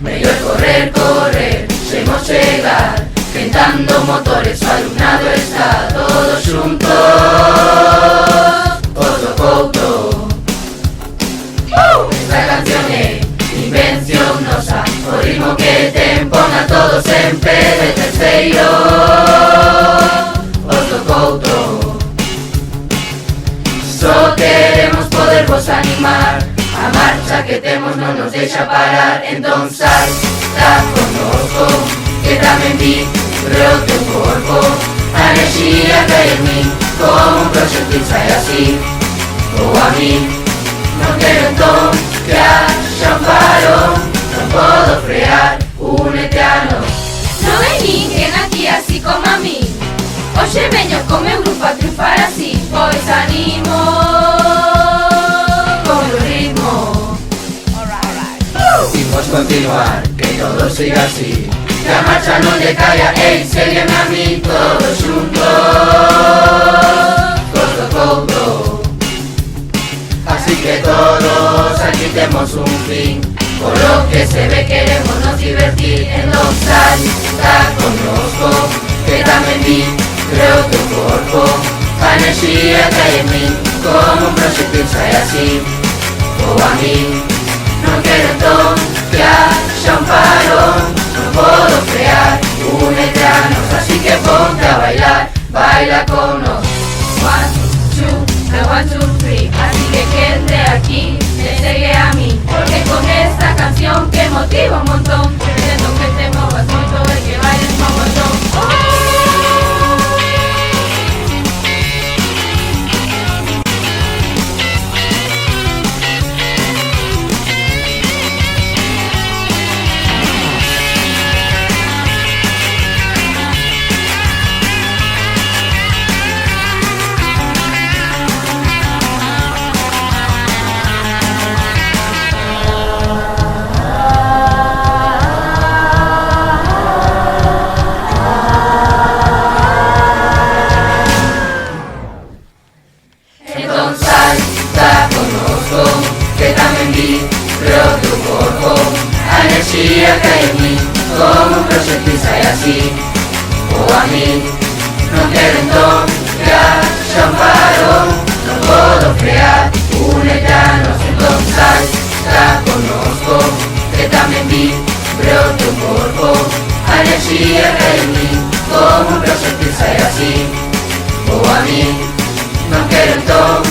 Mellor correr, correr, xemos chegar, quentando motores, o alumnado está todos xuntos, outro couto. Esta canción é invención nosa, o ritmo que ten pon a todos en pé de terceiro, outro couto. Só queremos podervos animar, a marcha que temos non nos deixa parar. Entón salta connosco, que tamén vibre o teu corpo, a enerxía cae en min, como un proxectil sai así, ou a min. Non quero entón que haxa un parón, non podo frear, únete a nos. Non hai ninguén aquí así como a mí, hoxe veño con meu grupo a triunfar así, pois animo con o ritmo. Imos continuar, que todo siga así, que a marcha non decaia, ei, ségueme a mí, todos xuntos, couto, couto. Así que todos aquí temos un fin, por lo que se ve queremos nos divertir. Entón salta connosco, que tamén vibre o teu corpo, a enerxía cae en min, como un proxectil sai así, ou a min. Non quero entón que haxa un parón, non podo frear, únete a nos. Así que ponte a bailar, baila con nos. 1, 2, 3, así que quen de aquí me segue a mí, porque con esta canción que motiva un montón, pretendo que te movas moito e que bailes como montón. Entón salta connosco, que tamén vibre o teu corpo, a enerxía cae en min, como un proxectil sai así, ou a min. Non quero entón que haxa un parón, non podo frear, únete a nos. Entón salta connosco, que tamén vibre o teu corpo, a enerxía cae en min, como un proxectil sai así, ou a min. Non quero entón